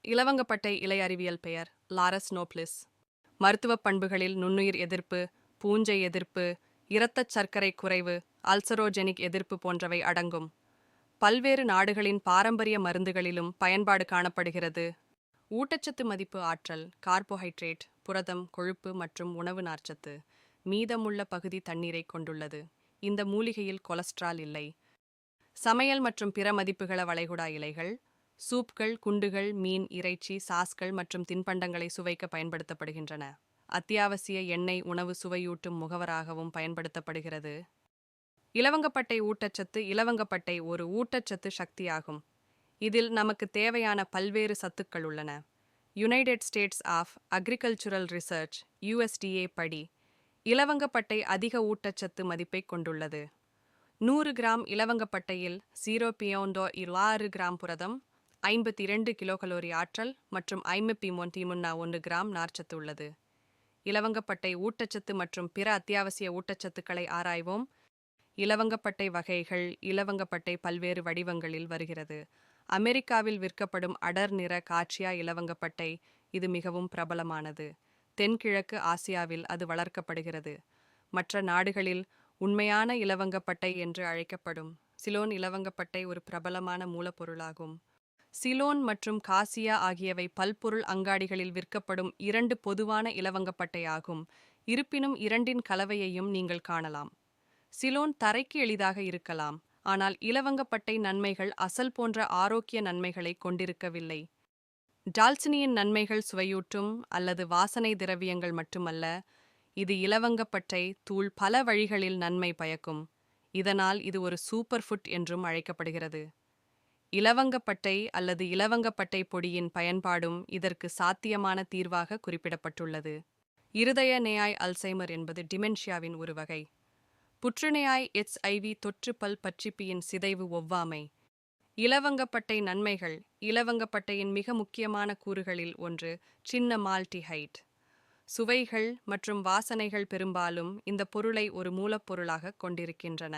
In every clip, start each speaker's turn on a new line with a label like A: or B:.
A: இலவங்கப்பட்டை இலை அறிவியல் பெயர் லாரஸ் நோப்லிஸ். மருத்துவப் பண்புகளில் நுண்ணுயிர் எதிர்ப்பு, பூஞ்சை எதிர்ப்பு, இரத்தச் சர்க்கரை குறைவு, அல்சரோஜெனிக் எதிர்ப்பு போன்றவை அடங்கும். பல்வேறு நாடுகளின் பாரம்பரிய மருந்துகளிலும் பயன்பாடு காணப்படுகிறது. ஊட்டச்சத்து மதிப்பு ஆற்றல், கார்போஹைட்ரேட், புரதம், கொழுப்பு மற்றும் உணவு நார்ச்சத்து. மீதமுள்ள பகுதி தண்ணீரை கொண்டுள்ளது. இந்த மூலிகையில் கொலஸ்ட்ரால் இல்லை. சமையல் மற்றும் பிற மதிப்புகள வளைகுடா இலைகள், சூப்கள், குண்டுகள், மீன், இறைச்சி, சாஸ்கள் மற்றும் தின்பண்டங்களை சுவைக்க பயன்படுத்தப்படுகின்றன. அத்தியாவசிய எண்ணெய் உணவு சுவையூட்டும் முகவராகவும் பயன்படுத்தப்படுகிறது. இலவங்கப்பட்டை ஊட்டச்சத்து. இலவங்கப்பட்டை ஒரு ஊட்டச்சத்து சக்தியாகும். இதில் நமக்கு தேவையான பல்வேறு சத்துக்கள் உள்ளன. United States of Agricultural Research USDA படி இலவங்கப்பட்டை அதிக ஊட்டச்சத்து மதிப்பை கொண்டுள்ளது. 100 கிராம் இலவங்கப்பட்டையில் 0.6 கிராம் புரதம், 52 கிலோகலோரி ஆற்றல் மற்றும் 51 கிராம் நார்ச்சத்து உள்ளது. இலவங்கப்பட்டை ஊட்டச்சத்து மற்றும் பிற அத்தியாவசிய ஊட்டச்சத்துக்களை ஆராய்வோம். இலவங்கப்பட்டை வகைகள். இலவங்கப்பட்டை பல்வேறு வடிவங்களில் வருகிறது. அமெரிக்காவில் விற்கப்படும் அடர் நிற காட்சியா இலவங்கப்பட்டை இது மிகவும் பிரபலமானது. தென்கிழக்கு ஆசியாவில் அது வளர்க்கப்படுகிறது. மற்ற நாடுகளில் உண்மையான இலவங்கப்பட்டை என்று அழைக்கப்படும் சிலோன் இலவங்கப்பட்டை ஒரு பிரபலமான மூலப்பொருளாகும். சிலோன் மற்றும் காசியா ஆகியவை பல்பொருள் அங்காடிகளில் விற்கப்படும் 2 பொதுவான இலவங்கப்பட்டை ஆகும். இருப்பினும் இரண்டின் கலவையையும் நீங்கள் காணலாம். சிலோன் தரைக்கு எளிதாக இருக்கலாம், ஆனால் இலவங்கப்பட்டை நன்மைகள் அசல் போன்ற ஆரோக்கிய நன்மைகளை கொண்டிருக்கவில்லை. டால்சினியின் நன்மைகள் சுவையூட்டும் அல்லது வாசனை திரவியங்கள் மட்டுமல்ல, இது இலவங்கப்பட்டை தூள் பல வழிகளில் நன்மை பயக்கும். இதனால் இது ஒரு சூப்பர் ஃபுட் என்றும் அழைக்கப்படுகிறது. இலவங்கப்பட்டை அல்லது இலவங்கப்பட்டை பொடியின் பயன்பாடும் இதற்கு சாத்தியமான தீர்வாக குறிப்பிடப்பட்டுள்ளது. இருதய நோய் அல்சைமர் என்பது டிமென்ஷியாவின் ஒரு வகை. புற்றுநோய் HIV தொற்று பல் பற்றிப்பியின் சிதைவு ஒவ்வாமை. இலவங்கப்பட்டை நன்மைகள். இலவங்கப்பட்டையின் மிக முக்கியமான கூறுகளில் ஒன்று சின்ன மால்டிஹைட். சுவைகள் மற்றும் வாசனைகள் பெரும்பாலும் இந்த பொருளை ஒரு மூலப்பொருளாக கொண்டிருக்கின்றன.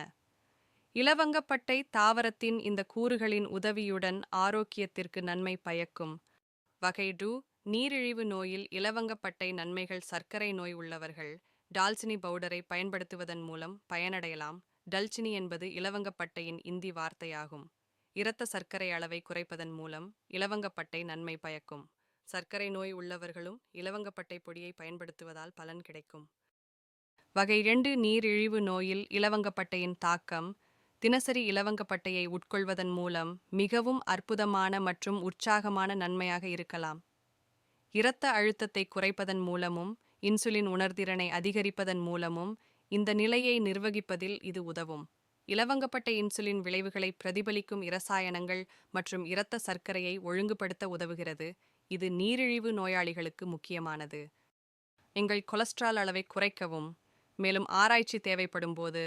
A: இலவங்கப்பட்டை தாவரத்தின் இந்த கூறுகளின் உதவியுடன் ஆரோக்கியத்திற்கு நன்மை பயக்கும். வகை 2 நீரிழிவு நோயில் இலவங்கப்பட்டை நன்மைகள். சர்க்கரை நோய் உள்ளவர்கள் டால்சினி பவுடரை பயன்படுத்துவதன் மூலம் பயனடையலாம். டல்சினி என்பது இலவங்கப்பட்டையின் இந்தி வார்த்தையாகும். இரத்த சர்க்கரை அளவை குறைப்பதன் மூலம் இலவங்கப்பட்டை நன்மை பயக்கும். சர்க்கரை நோய் உள்ளவர்களும் இலவங்கப்பட்டை பொடியை பயன்படுத்துவதால் பலன் கிடைக்கும். வகை 2 நீரிழிவு நோயில் இலவங்கப்பட்டையின் தாக்கம். தினசரி இலவங்கப்பட்டையை உட்கொள்வதன் மூலம் மிகவும் அற்புதமான மற்றும் உற்சாகமான நன்மையாக இருக்கலாம். இரத்த அழுத்தத்தை குறைப்பதன் மூலமும் இன்சுலின் உணர்திறனை அதிகரிப்பதன் மூலமும் இந்த நிலையை நிர்வகிப்பதில் இது உதவும். இலவங்கப்பட்டை இன்சுலின் விளைவுகளை பிரதிபலிக்கும் இரசாயனங்கள் மற்றும் இரத்த சர்க்கரையை ஒழுங்குபடுத்த உதவுகிறது. இது நீரிழிவு நோயாளிகளுக்கு முக்கியமானது. எங்கள் கொலஸ்ட்ரால் அளவை குறைக்கவும். மேலும் ஆராய்ச்சி தேவைப்படும் போது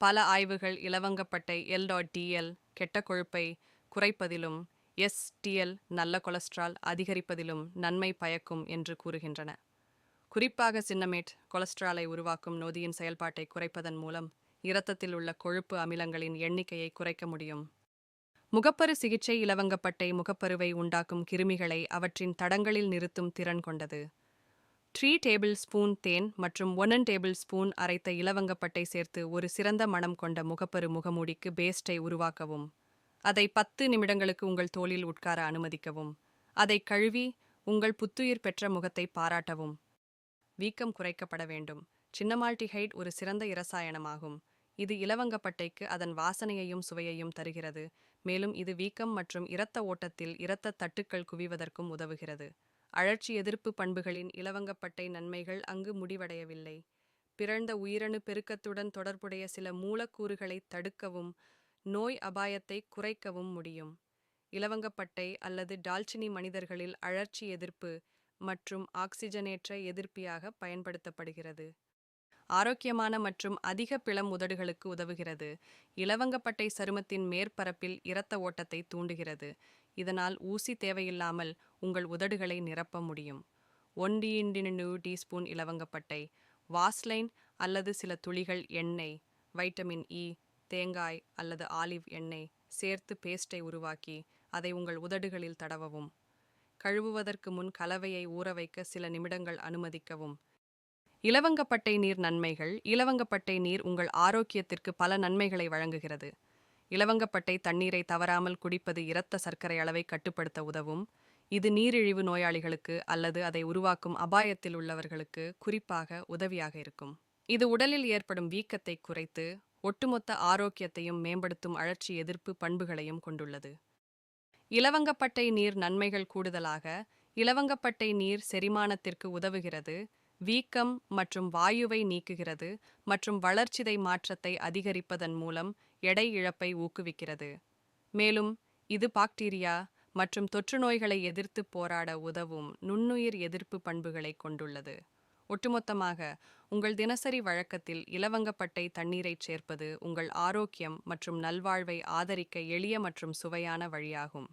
A: பல ஆய்வுகள் இலவங்கப்பட்டை LDL கெட்ட கொழுப்பை குறைப்பதிலும் STL நல்ல கொலஸ்ட்ரால் அதிகரிப்பதிலும் நன்மை பயக்கும் என்று கூறுகின்றன. குறிப்பாக சின்னமேட் கொலஸ்ட்ராலை உருவாக்கும் நொதியின் செயல்பாட்டை குறைப்பதன் மூலம் இரத்தத்தில் உள்ள கொழுப்பு அமிலங்களின் எண்ணிக்கையை குறைக்க முடியும். முகப்பரு சிகிச்சை. இலவங்கப்பட்டை முகப்பருவை உண்டாக்கும் கிருமிகளை அவற்றின் தடங்களில் நிறுத்தும் திறன் கொண்டது. 3 டேபிள் ஸ்பூன் தேன் மற்றும் 1 டேபிள் ஸ்பூன் அரைத்த இலவங்கப்பட்டை சேர்த்து ஒரு சிறந்த மணம் கொண்ட முகப்பரு முகமூடிக்கு பேஸ்டை உருவாக்கவும். அதை 10 நிமிடங்களுக்கு உங்கள் தோலில் உட்கார அனுமதிக்கவும். அதை கழுவி உங்கள் புத்துயிர் பெற்ற முகத்தை பாராட்டவும். வீக்கம் குறைக்கப்பட வேண்டும். சின்னமால்டிஹைட் ஒரு சிறந்த இரசாயனமாகும். இது இலவங்கப்பட்டைக்கு அதன் வாசனையையும் சுவையையும் தருகிறது. மேலும் இது வீக்கம் மற்றும் இரத்த ஓட்டத்தில் இரத்த தட்டுக்கள் குவிவதற்கும் உதவுகிறது. அழற்சி எதிர்ப்பு பண்புகளின் இலவங்கப்பட்டை நன்மைகள் அங்கு முடிவடையவில்லை. பிறழ்ந்த உயிரணு பெருக்கத்துடன் தொடர்புடைய சில மூலக்கூறுகளை தடுக்கவும் நோய் அபாயத்தை குறைக்கவும் முடியும். இலவங்கப்பட்டை அல்லது டால்சினி மனிதர்களில் அழற்சி எதிர்ப்பு மற்றும் ஆக்சிஜனேற்ற எதிர்ப்பியாக பயன்படுத்தப்படுகிறது. ஆரோக்கியமான மற்றும் அதிக பிளம் உதடுகளுக்கு உதவுகிறது. இலவங்கப்பட்டை சருமத்தின் மேற்பரப்பில் இரத்த ஓட்டத்தை தூண்டுகிறது. இதனால் ஊசி தேவையில்லாமல் உங்கள் உதடுகளை நிரப்ப முடியும். 1 டீஸ்பூன் இலவங்கப்பட்டை, வாஸ்லைன் அல்லது சில துளிகள் எண்ணெய், வைட்டமின் E, தேங்காய் அல்லது ஆலிவ் எண்ணெய் சேர்த்து பேஸ்டை உருவாக்கி அதை உங்கள் உதடுகளில் தடவவும். கழுவுவதற்கு முன் கலவையை ஊற வைக்க சில நிமிடங்கள் அனுமதிக்கவும். இலவங்கப்பட்டை நீர் நன்மைகள். இலவங்கப்பட்டை நீர் உங்கள் ஆரோக்கியத்திற்கு பல நன்மைகளை வழங்குகிறது. இலவங்கப்பட்டை தண்ணீரை தவறாமல் குடிப்பது இரத்த சர்க்கரை அளவை கட்டுப்படுத்த உதவும். இது நீரிழிவு நோயாளிகளுக்கு அல்லது அதை உருவாக்கும் அபாயத்தில் உள்ளவர்களுக்கு குறிப்பாக உதவியாக இருக்கும். இது உடலில் ஏற்படும் வீக்கத்தை குறைத்து ஒட்டுமொத்த ஆரோக்கியத்தையும் மேம்படுத்தும் அழற்சி எதிர்ப்பு பண்புகளையும் கொண்டுள்ளது. இலவங்கப்பட்டை நீர் நன்மைகள் கூடுதலாக, இலவங்கப்பட்டை நீர் செரிமானத்திற்கு உதவுகிறது, வீக்கம் மற்றும் வாயுவை நீக்குகிறது மற்றும் வளர்சிதை மாற்றத்தை அதிகரிப்பதன் மூலம் எடை இழப்பை ஊக்குவிக்கிறது. மேலும் இது பாக்டீரியா மற்றும் தொற்றுநோய்களை எதிர்த்து போராட உதவும் நுண்ணுயிர் எதிர்ப்பு பண்புகளை கொண்டுள்ளது. ஒட்டுமொத்தமாக, உங்கள் தினசரி வழக்கத்தில் இலவங்கப்பட்டை தண்ணீரைச் சேர்ப்பது உங்கள் ஆரோக்கியம் மற்றும் நல்வாழ்வை ஆதரிக்க எளிய மற்றும் சுவையான வழியாகும்.